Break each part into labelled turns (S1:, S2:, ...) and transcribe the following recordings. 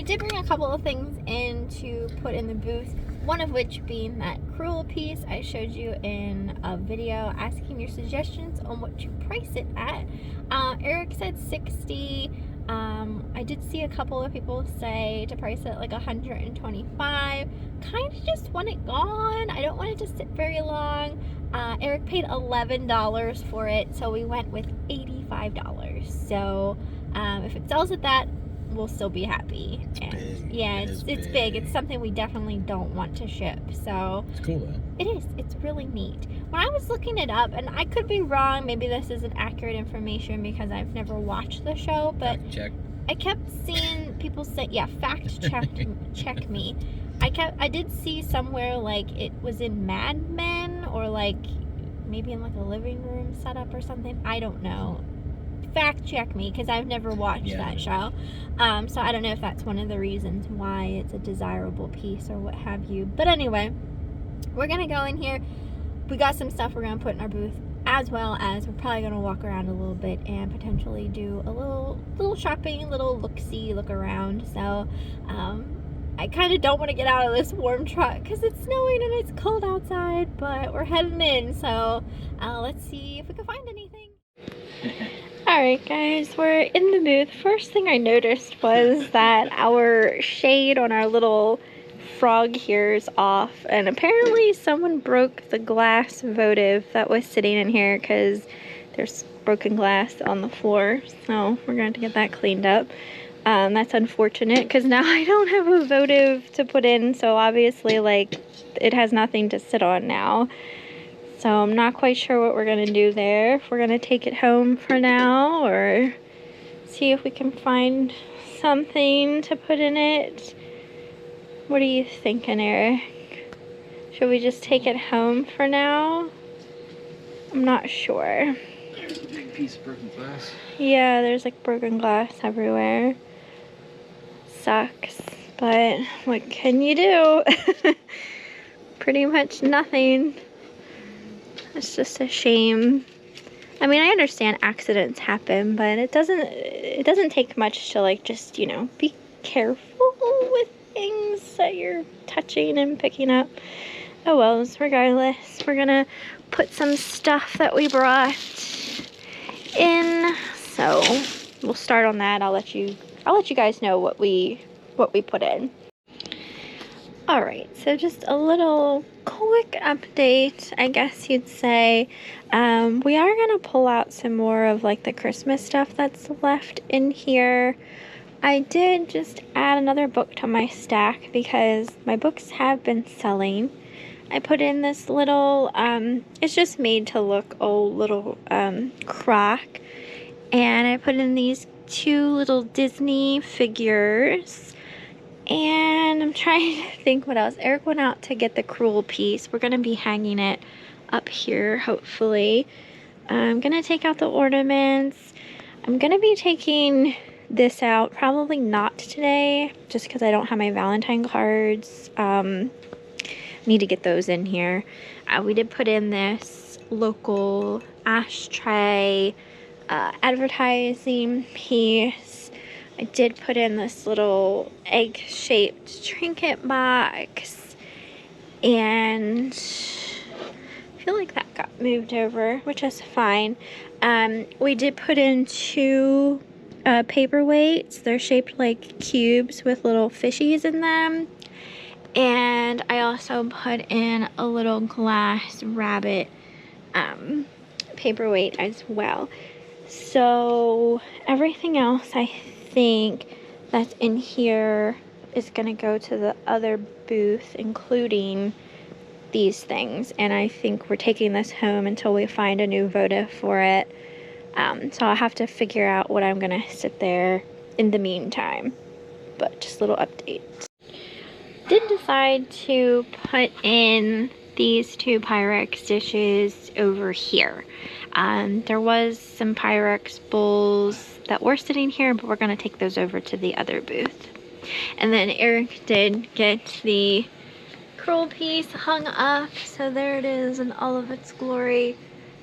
S1: did bring a couple of things in to put in the booth, one of which being that crewel piece I showed you in a video asking your suggestions on what to price it at. Eric said 60. I did see a couple of people say to price it like 125. Kind of just want it gone. I don't want it to sit very long. Eric paid $11 for it, so we went with $85. So if it sells at that, we'll still be happy. And yeah, it's big. It's something we definitely don't want to ship. So
S2: it's cool though.
S1: It is. It's really neat. When I was looking it up, and I could be wrong, maybe this isn't accurate information because I've never watched the show, but
S2: Fact check.
S1: I kept seeing people say, yeah, fact check me. I did see somewhere like it was in Mad Men, or like maybe in like a living room setup or something. I don't know. Fact check me, because I've never watched that show. So I don't know if that's one of the reasons why it's a desirable piece or what have you. But anyway, we're gonna go in here. We got some stuff we're gonna put in our booth, as well as we're probably gonna walk around a little bit and potentially do a little shopping, little look around. So I kind of don't want to get out of this warm truck because it's snowing and it's cold outside, but we're heading in. So let's see if we can find anything. Alright guys, we're in the booth. First thing I noticed was that our shade on our little frog here is off, and apparently someone broke the glass votive that was sitting in here because there's broken glass on the floor. So we're going to get that cleaned up. That's unfortunate because now I don't have a votive to put in, so obviously like it has nothing to sit on now. So I'm not quite sure what we're going to do there. If we're going to take it home for now or see if we can find something to put in it. What are you thinking, Eric? Should we just take it home for now? I'm not sure.
S2: There's a big piece of broken glass.
S1: Yeah, there's like broken glass everywhere. Sucks, but what can you do? Pretty much nothing. It's just a shame. I mean, I understand accidents happen, but it doesn't take much to like just, you know, be careful with things that you're touching and picking up. Oh well, regardless, we're gonna put some stuff that we brought in. So we'll start on that. I'll let you guys know what we put in. Alright, so just a little quick update, I guess you'd say. We are going to pull out some more of like the Christmas stuff that's left in here. I did just add another book to my stack because my books have been selling. I put in this little, it's just made to look old little crock. And I put in these two little Disney figures. And I'm trying to think what else. Eric went out to get the crewel piece. We're going to be hanging it up here, hopefully. I'm going to take out the ornaments. I'm going to be taking this out. Probably not today, just because I don't have my Valentine cards. Need to get those in here. We did put in this local ashtray advertising piece. I did put in this little egg-shaped trinket box, and I feel like that got moved over, which is fine. We did put in two paperweights. They're shaped like cubes with little fishies in them. And I also put in a little glass rabbit paperweight as well. So everything else I think that's in here is going to go to the other booth, including these things. And I think we're taking this home until we find a new votive for it. So I'll have to figure out what I'm going to sit there in the meantime. But just little updates. Did decide to put in these two Pyrex dishes over here. There was some Pyrex bowls that were sitting here, but we're going to take those over to the other booth. And then Eric did get the crewel piece hung up, so there it is in all of its glory.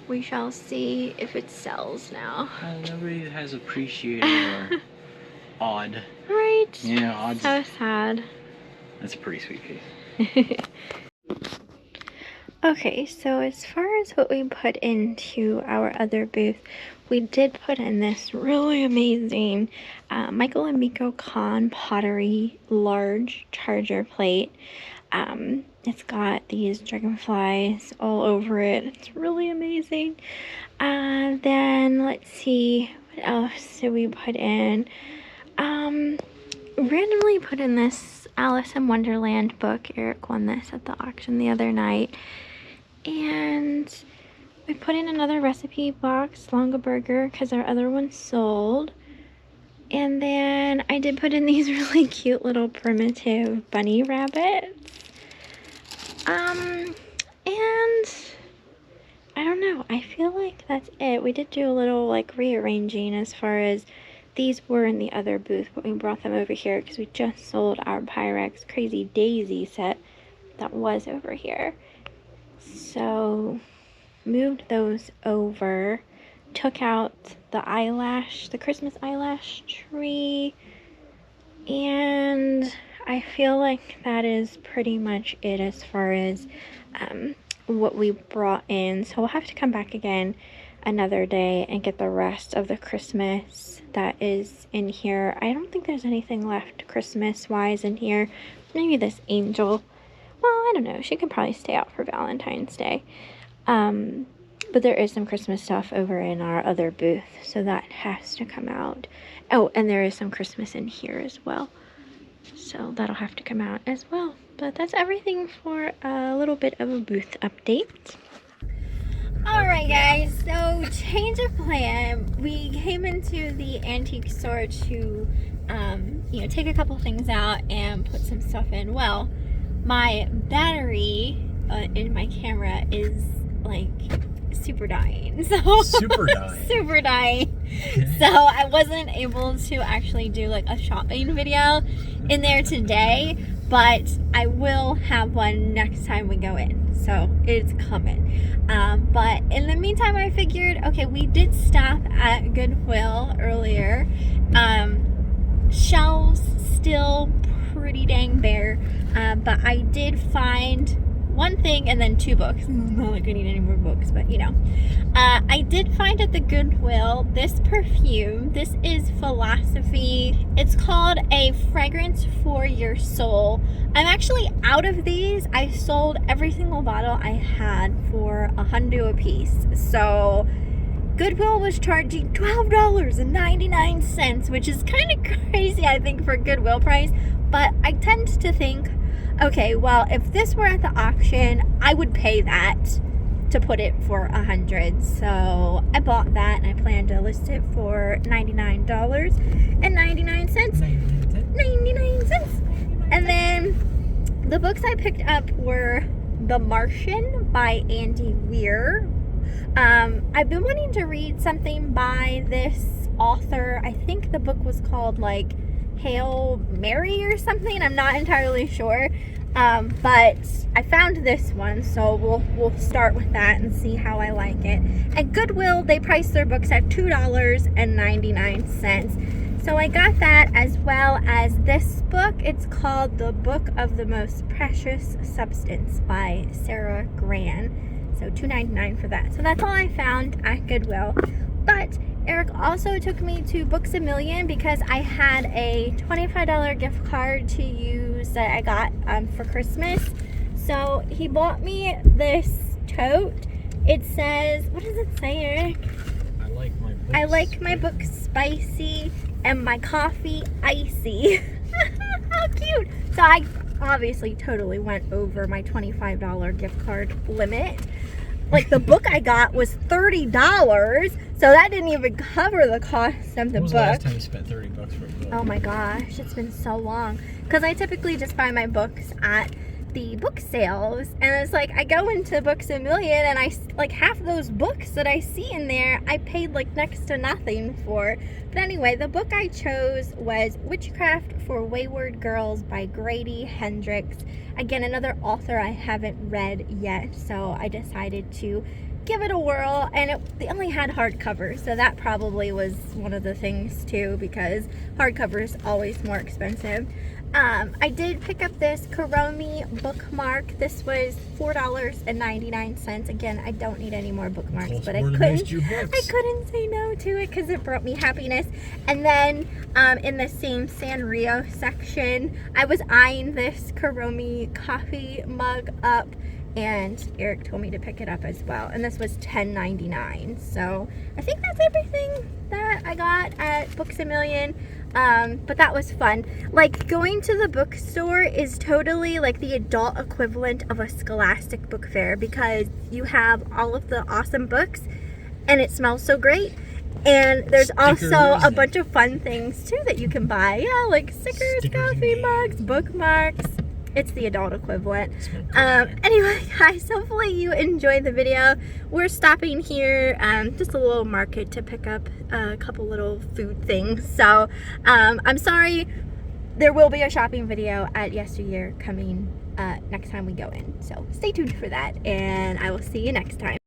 S1: We shall see if it sells now.
S2: Nobody has appreciated or awed
S1: Right?
S2: Yeah, odds.
S1: So sad.
S2: That's a pretty sweet piece.
S1: Okay, so as far as what we put into our other booth, we did put in this really amazing Michael and Miko Khan pottery large charger plate. It's got these dragonflies all over it. It's really amazing. Then let's see, what else did we put in? Randomly put in this Alice in Wonderland book. Eric won this at the auction the other night. And we put in another recipe box, Longaburger, because our other one sold. And then I did put in these really cute little primitive bunny rabbits. And I don't know, I feel like that's it. We did do a little like rearranging as far as these were in the other booth, but we brought them over here because we just sold our Pyrex Crazy Daisy set that was over here. So moved those over, took out the Christmas eyelash tree, and I feel like that is pretty much it as far as what we brought in. So we'll have to come back again another day and get the rest of the Christmas that is in here. I don't think there's anything left Christmas wise in here. Maybe this angel. Well, I don't know. She could probably stay out for Valentine's Day. But there is some Christmas stuff over in our other booth, so that has to come out. Oh, and there is some Christmas in here as well. So that'll have to come out as well. But that's everything for a little bit of a booth update. Alright guys, so change of plan. We came into the antique store to, take a couple things out and put some stuff in. Well, my battery in my camera is like super dying. So
S2: Super dying.
S1: super dying. So I wasn't able to actually do like a shopping video in there today, but I will have one next time we go in. So it's coming. But in the meantime, I figured, okay, we did stop at Goodwill earlier. Shelves still pretty dang bare, but I did find one thing and then two books. Not like I need any more books, but I did find at the Goodwill this perfume. This is Philosophy. It's called A Fragrance for Your Soul. I'm actually out of these. I sold every single bottle I had for $100 a piece. So Goodwill was charging $12.99, which is kind of crazy, I think, for Goodwill price. But I tend to think, okay, well, if this were at the auction, I would pay that to put it for $100. So I bought that and I plan to list it for $99.99. 99 cents. And then the books I picked up were The Martian by Andy Weir. I've been wanting to read something by this author. I think the book was called like Hail Mary or something. I'm not entirely sure. But I found this one, so we'll start with that and see how I like it. At Goodwill, they price their books at $2.99. So I got that, as well as this book. It's called The Book of the Most Precious Substance by Sarah Gran. So $2.99 for that. So that's all I found at Goodwill. But Eric also took me to Books A Million because I had a $25 gift card to use that I got for Christmas. So he bought me this tote. It says, what does it say, Eric? I like my books spicy and my coffee icy. How cute. So I obviously totally went over my $25 gift card limit. Like, the book I got was $30, so that didn't even cover the cost of the book. When was the
S2: last time you spent $30 for a book?
S1: Oh my gosh, it's been so long. Because I typically just buy my books at the book sales, and it's like I go into Books A Million and I like half those books that I see in there I paid like next to nothing for. But anyway, the book I chose was Witchcraft for Wayward Girls by Grady Hendrix. Again, another author I haven't read yet, so I decided to give it a whirl, and they only had hardcover, so that probably was one of the things too, because hardcover is always more expensive. I did pick up this Kuromi bookmark. This was $4.99. Again, I don't need any more bookmarks, but I couldn't say no to it because it brought me happiness. And then in the same Sanrio section, I was eyeing this Kuromi coffee mug up, and Eric told me to pick it up as well, and this was $10.99. So I think that's everything that I got at Books A Million. But that was fun. Like, going to the bookstore is totally like the adult equivalent of a Scholastic book fair, because you have all of the awesome books and it smells so great. And there's also a bunch of fun things too that you can buy. Yeah, like stickers, coffee mugs, bookmarks. It's the adult equivalent. Anyway, guys, hopefully you enjoyed the video. We're stopping here, just a little market to pick up a couple little food things. So, I'm sorry. There will be a shopping video at Yesteryear coming next time we go in. So, stay tuned for that, and I will see you next time.